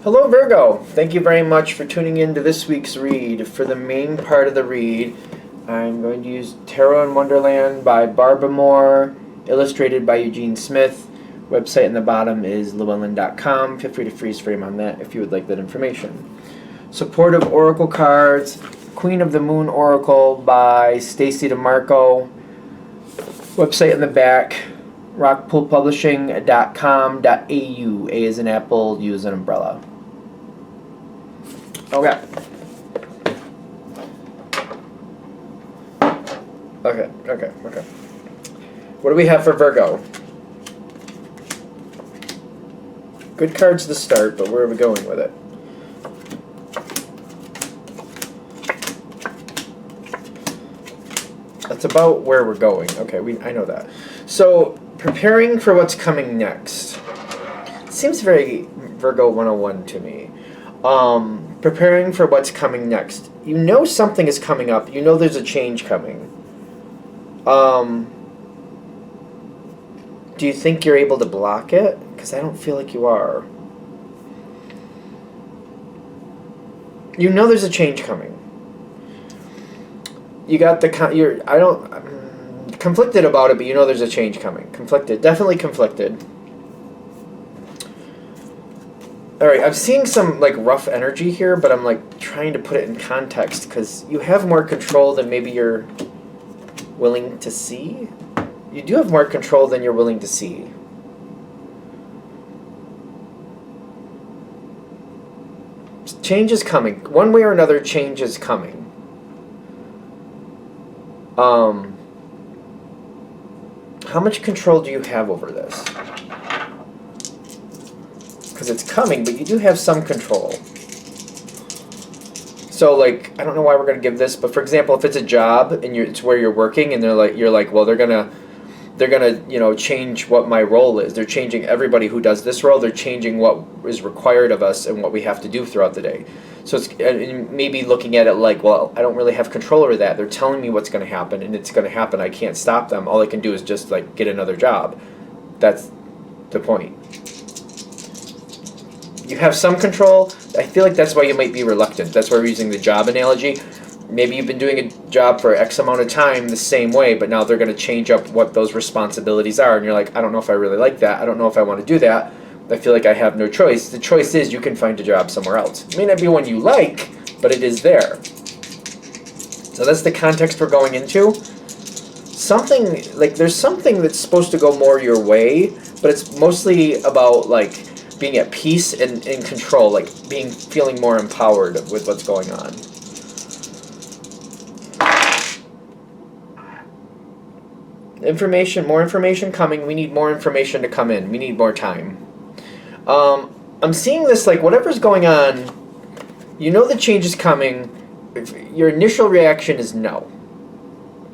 Hello Virgo! Thank you very much for tuning in to this week's read. For the main part of the read, I'm going to use Tarot in Wonderland by Barbara Moore, illustrated by Eugene Smith. Website in the bottom is llewellyn.com. Feel free to freeze frame on that if you would like that information. Supportive Oracle cards, Queen of the Moon Oracle by Stacy DeMarco. Website in the back, rockpoolpublishing.com.au. A is an apple, U is an umbrella. Okay. Okay. What do we have for Virgo? Good cards to start, but where are we going with it? That's about where we're going. Okay, I know that. So, preparing for what's coming next. It seems very Virgo 101 to me. Preparing for what's coming next. You know something is coming up. You know there's a change coming. Do you think you're able to block it? Because I don't feel like you are. You know there's a change coming. You got the I'm conflicted about it, but you know there's a change coming. Conflicted, definitely conflicted. All right, I'm seeing some like rough energy here, but I'm like trying to put it in context because you have more control than maybe you're willing to see. You do have more control than you're willing to see. Change is coming. One way or another, change is coming. How much control do you have over this? Because it's coming, but you do have some control. So, like, I don't know why we're going to give this, but for example, if it's a job and it's where you're working, and you're like, well, they're gonna, change what my role is. They're changing everybody who does this role. They're changing what is required of us and what we have to do throughout the day. So it's maybe looking at it like, well, I don't really have control over that. They're telling me what's going to happen, and it's going to happen. I can't stop them. All I can do is just like get another job. That's the point. You have some control. I feel like that's why you might be reluctant. That's why we're using the job analogy. Maybe you've been doing a job for X amount of time the same way, but now they're going to change up what those responsibilities are, and you're like, I don't know if I really like that. I don't know if I want to do that. I feel like I have no choice. The choice is you can find a job somewhere else. It may not be one you like, but it is there. So that's the context we're going into. Something, like, there's something that's supposed to go more your way, but it's mostly about, like, being at peace and in control, like, feeling more empowered with what's going on. More information coming. We need more information to come in. We need more time. I'm seeing this like whatever's going on, you know the change is coming. Your initial reaction is no.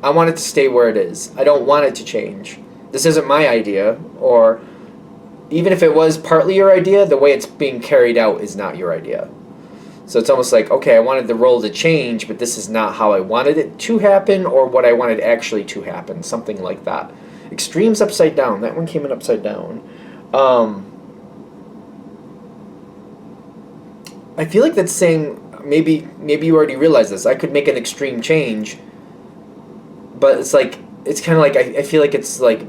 I want it to stay where it is. I don't want it to change. This isn't my idea, or even if it was partly your idea, the way it's being carried out is not your idea. So it's almost like, okay, I wanted the role to change, but this is not how I wanted it to happen or what I wanted actually to happen. Something like that. Extremes upside down. That one came in upside down. I feel like that's saying, maybe you already realize this. I could make an extreme change, but it's like, it's kind of like, I feel like it's like,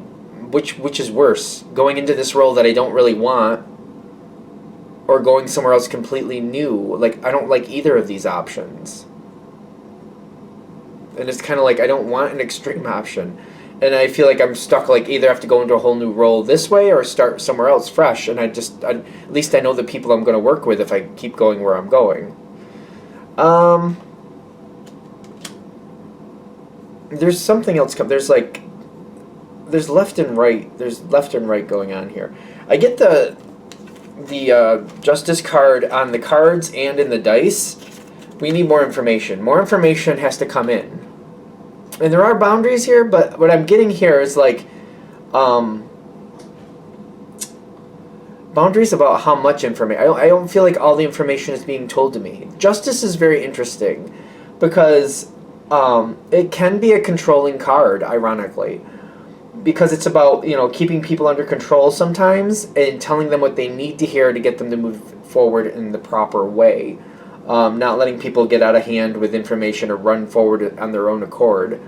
which is worse? Going into this role that I don't really want, or going somewhere else completely new. Like, I don't like either of these options. And it's kind of like, I don't want an extreme option. And I feel like I'm stuck, like, either have to go into a whole new role this way or start somewhere else fresh. And at least I know the people I'm going to work with if I keep going where I'm going. There's something else. There's left and right. There's left and right going on here. I get the Justice card on the cards and in the dice. We need more information. More information has to come in. And there are boundaries here, but what I'm getting here is like boundaries about how much information. I don't feel like all the information is being told to me. Justice is very interesting because it can be a controlling card, ironically. because it's about, you know, keeping people under control sometimes and telling them what they need to hear to get them to move forward in the proper way. Not letting people get out of hand with information or run forward on their own accord.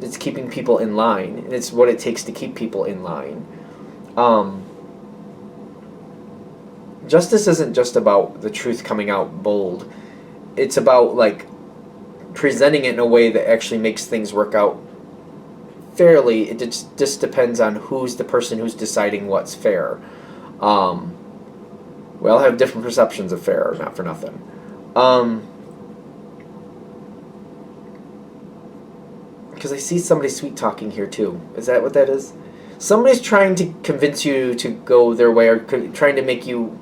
It's keeping people in line, and it's what it takes to keep people in line. Justice isn't just about the truth coming out bold. It's about, like, presenting it in a way that actually makes things work out fairly. It just depends on who's the person who's deciding what's fair. We all have different perceptions of fair, not for nothing. Because I see somebody sweet talking here too. Is that what that is? Somebody's trying to convince you to go their way, or trying to make you,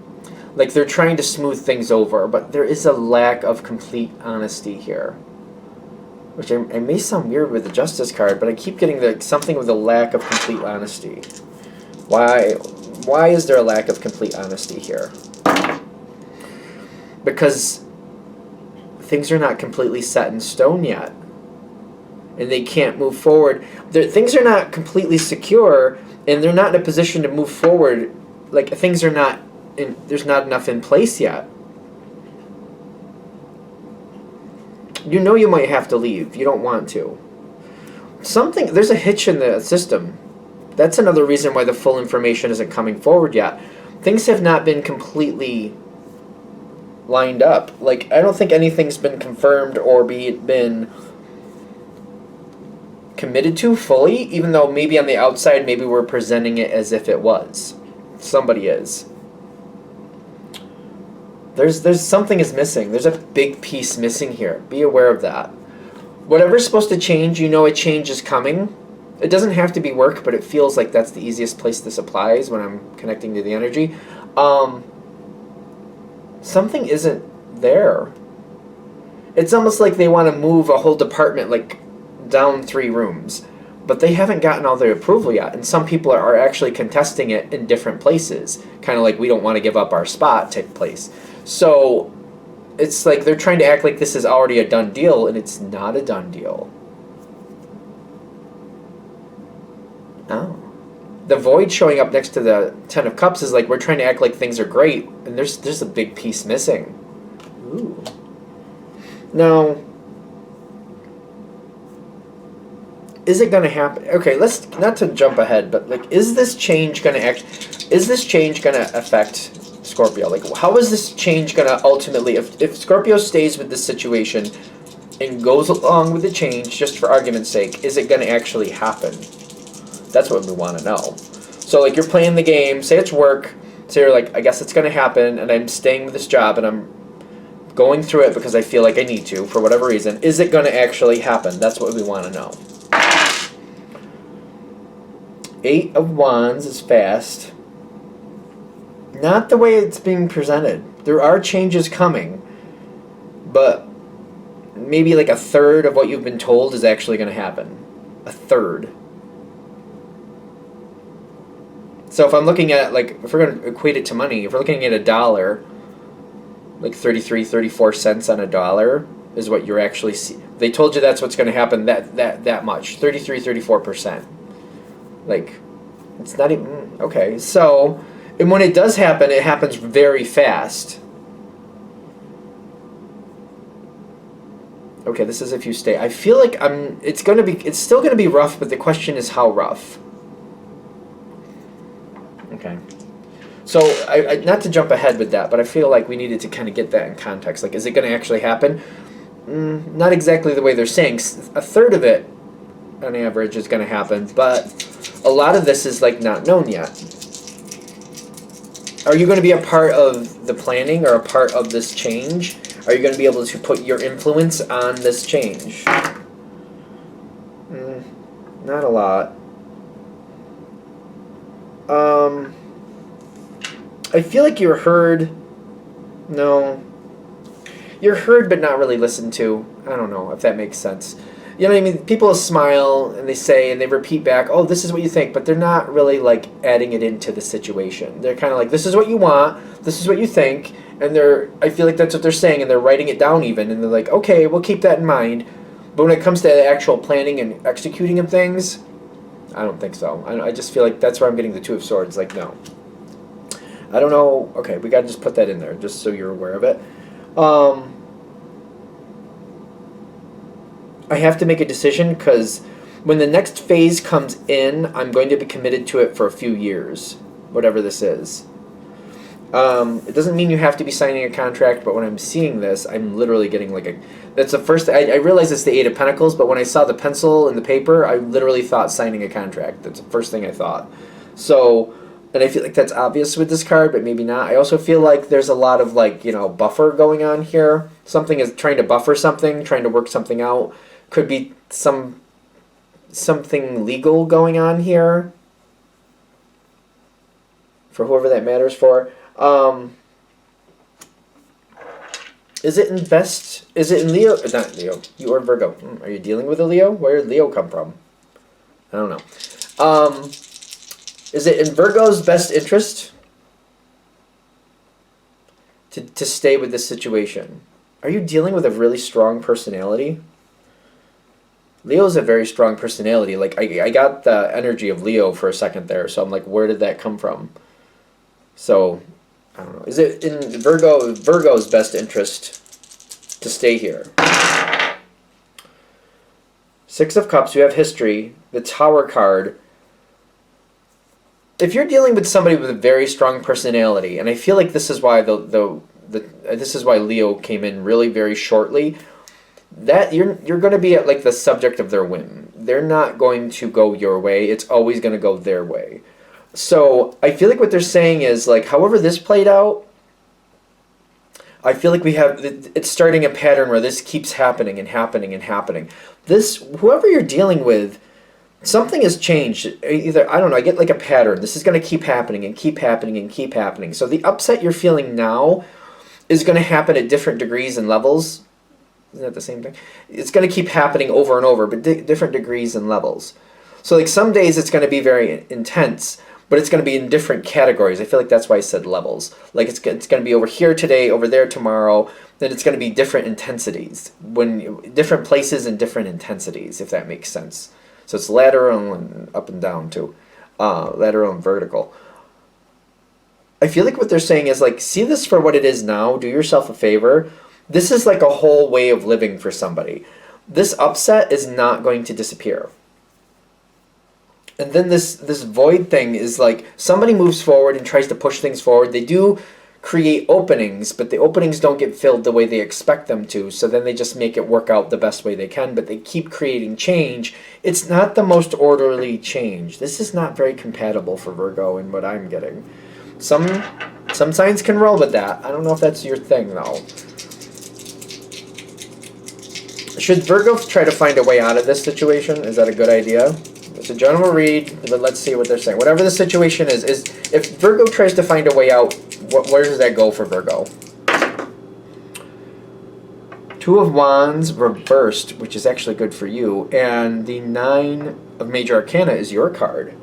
like, they're trying to smooth things over, but there is a lack of complete honesty here. Which I may sound weird with the Justice card, but I keep getting something with a lack of complete honesty. Why is there a lack of complete honesty here? Because things are not completely set in stone yet. And they can't move forward. Things are not completely secure, and they're not in a position to move forward. Like, things are not, there's not enough in place yet. You know you might have to leave. You don't want to. There's a hitch in the system. That's another reason why the full information isn't coming forward yet. Things have not been completely lined up. Like, I don't think anything's been confirmed or been committed to fully, even though maybe on the outside, maybe we're presenting it as if it was. Somebody is. There's something is missing. There's a big piece missing here. Be aware of that. Whatever's supposed to change, you know a change is coming. It doesn't have to be work, but it feels like that's the easiest place this applies when I'm connecting to the energy. Something isn't there. It's almost like they want to move a whole department, like, down 3 rooms. But they haven't gotten all their approval yet. And some people are actually contesting it in different places. Kind of like, we don't want to give up our spot type place. So it's like they're trying to act like this is already a done deal, and it's not a done deal. Oh. The void showing up next to the Ten of Cups is like we're trying to act like things are great, and there's a big piece missing. Ooh. Now, is it going to happen? Okay, let's not to jump ahead, but like, is this change going to affect Scorpio? Like, how is this change going to ultimately, if Scorpio stays with this situation and goes along with the change, just for argument's sake, is it going to actually happen? That's what we want to know. So, like, you're playing the game, say it's work, say you're like, I guess it's going to happen, and I'm staying with this job, and I'm going through it because I feel like I need to, for whatever reason. Is it going to actually happen? That's what we want to know. 8 of Wands is fast. Not the way it's being presented. There are changes coming, but maybe like a third of what you've been told is actually going to happen. A third. So if I'm looking at, like, if we're going to equate it to money, if we're looking at $1, like 33, 34 cents on $1 is what you're actually they told you that's what's going to happen, that much. 33, 34%. Like, it's not even, okay. So, and when it does happen, it happens very fast. Okay, this is if you stay. I feel like it's still going to be rough, but the question is how rough. Okay. So, I not to jump ahead with that, but I feel like we needed to kind of get that in context. Like, is it going to actually happen? Not exactly the way they're saying. A third of it, on average, is going to happen, but a lot of this is, like, not known yet. Are you going to be a part of the planning or a part of this change? Are you going to be able to put your influence on this change? Not a lot. I feel like you're heard. No. You're heard but not really listened to. I don't know if that makes sense. You know what I mean? People smile and they say and they repeat back, oh, this is what you think, but they're not really, like, adding it into the situation. They're kind of like, this is what you want, this is what you think, and I feel like that's what they're saying, and they're writing it down even, and they're like, okay, we'll keep that in mind. But when it comes to the actual planning and executing of things, I don't think so. I just feel like that's where I'm getting the Two of Swords, like, no. I don't know. Okay, we got to just put that in there just so you're aware of it. Um, I have to make a decision because when the next phase comes in, I'm going to be committed to it for a few years, whatever this is. It doesn't mean you have to be signing a contract, but when I'm seeing this, I'm literally getting like a... That's the first... I realize it's the Eight of Pentacles, but when I saw the pencil in the paper, I literally thought signing a contract. That's the first thing I thought. So, and I feel like that's obvious with this card, but maybe not. I also feel like there's a lot of like, buffer going on here. Something is trying to buffer something, trying to work something out. Could be something legal going on here. For whoever that matters for. Is it in Leo? Not Leo. You or Virgo. Are you dealing with a Leo? Where did Leo come from? I don't know. Is it in Virgo's best interest to stay with this situation? Are you dealing with a really strong personality? Leo's a very strong personality. Like, I got the energy of Leo for a second there, so I'm like, where did that come from? So, I don't know. Is it in Virgo's best interest to stay here? Six of Cups, you have history. The Tower card. If you're dealing with somebody with a very strong personality, and I feel like this is why this is why Leo came in really very shortly, that you're going to be at like the subject of their whim. They're not going to go your way. It's always going to go their way. So I feel like what they're saying is like, however this played out, I feel like it's starting a pattern where this keeps happening and happening and happening. Whoever you're dealing with, something has changed. Either, I don't know, I get like a pattern. This is going to keep happening and keep happening and keep happening. So the upset you're feeling now is going to happen at different degrees and levels. Isn't that the same thing? It's going to keep happening over and over, but different degrees and levels. So like some days it's going to be very intense, but it's going to be in different categories. I feel like that's why I said levels. Like it's going to be over here today, over there tomorrow. Then it's going to be different intensities, different places and different intensities, if that makes sense. So it's lateral and up and down too, lateral and vertical. I feel like what they're saying is like, see this for what it is now. Do yourself a favor. This is like a whole way of living for somebody. This upset is not going to disappear. And then this void thing is like somebody moves forward and tries to push things forward. They do create openings, but the openings don't get filled the way they expect them to. So then they just make it work out the best way they can, but they keep creating change. It's not the most orderly change. This is not very compatible for Virgo in what I'm getting. Some signs can roll with that. I don't know if that's your thing though. Should Virgo try to find a way out of this situation? Is that a good idea? It's a general read, but let's see what they're saying. Whatever the situation is if Virgo tries to find a way out, where does that go for Virgo? Two of Wands reversed, which is actually good for you, and the Nine of Major Arcana is your card.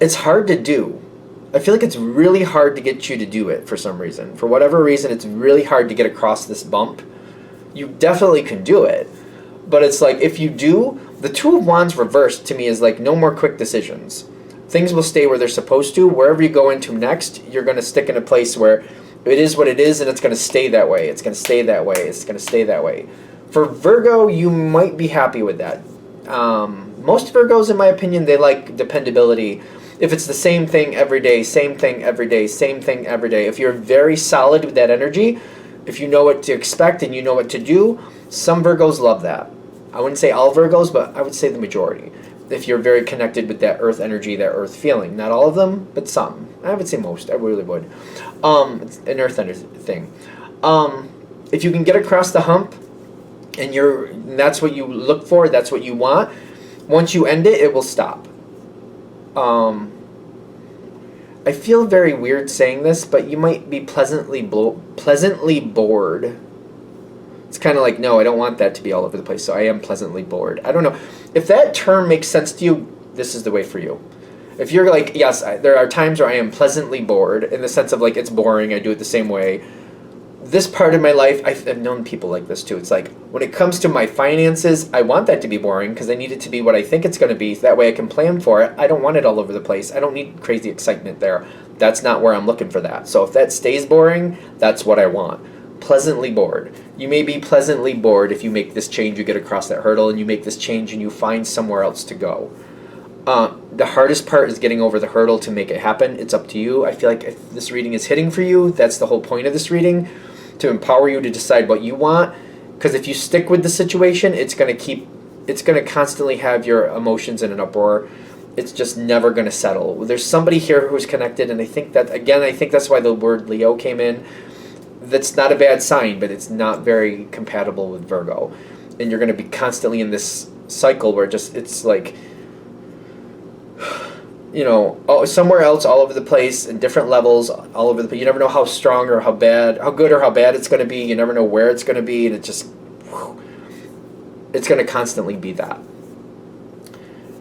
It's hard to do. I feel like it's really hard to get you to do it for some reason. For whatever reason, it's really hard to get across this bump. You definitely can do it. But it's like, if you do, the Two of Wands reversed to me is like, no more quick decisions. Things will stay where they're supposed to. Wherever you go into next, you're going to stick in a place where it is what it is, and it's going to stay that way. It's going to stay that way. It's going to stay that way. For Virgo, you might be happy with that. Most Virgos, in my opinion, they like dependability. If it's the same thing every day, same thing every day, same thing every day. If you're very solid with that energy, if you know what to expect and you know what to do, some Virgos love that. I wouldn't say all Virgos, but I would say the majority. If you're very connected with that earth energy, that earth feeling. Not all of them, but some. I would say most. I really would. It's an earth energy thing. If you can get across the hump and that's what you look for, that's what you want, once you end it, it will stop. I feel very weird saying this, but you might be pleasantly bored. It's kind of like, no, I don't want that to be all over the place, so I am pleasantly bored. I don't know. If that term makes sense to you, this is the way for you. If you're like, yes, there are times where I am pleasantly bored, in the sense of like, it's boring, I do it the same way, this part of my life, I've known people like this too. It's like, when it comes to my finances, I want that to be boring because I need it to be what I think it's going to be. That way I can plan for it. I don't want it all over the place. I don't need crazy excitement there. That's not where I'm looking for that. So if that stays boring, that's what I want. Pleasantly bored. You may be pleasantly bored if you make this change, you get across that hurdle, and you make this change and you find somewhere else to go. The hardest part is getting over the hurdle to make it happen. It's up to you. I feel like if this reading is hitting for you, that's the whole point of this reading, to empower you to decide what you want. Because if you stick with the situation, it's going to constantly have your emotions in an uproar. It's just never going to settle. There's somebody here who's connected, and I think that's why the word Leo came in. That's not a bad sign, but it's not very compatible with Virgo. And you're going to be constantly in this cycle where it's like, somewhere else, all over the place, in different levels, all over the place. You never know how strong or how good or how bad it's going to be. You never know where it's going to be, and it's going to constantly be that.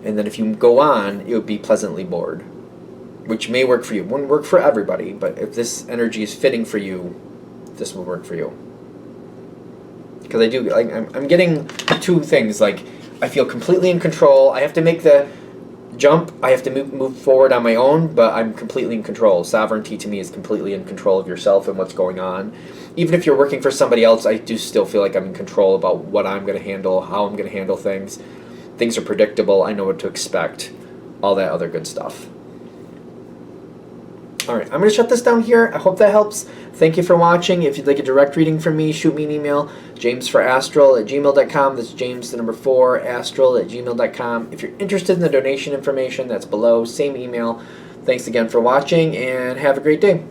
And then if you go on, you'll be pleasantly bored, which may work for you. It wouldn't work for everybody, but if this energy is fitting for you, this will work for you. Because I'm getting two things. Like, I feel completely in control. I have to make the jump. I have to move forward on my own, but I'm completely in control. Sovereignty to me is completely in control of yourself and what's going on. Even if you're working for somebody else, I do still feel like I'm in control about what I'm going to handle, how I'm going to handle things. Things are predictable. I know what to expect. All that other good stuff. All right, I'm going to shut this down here. I hope that helps. Thank you for watching. If you'd like a direct reading from me, shoot me an email, jamesforastral@gmail.com. That's James, the number 4, astral@gmail.com. If you're interested in the donation information, that's below. Same email. Thanks again for watching, and have a great day.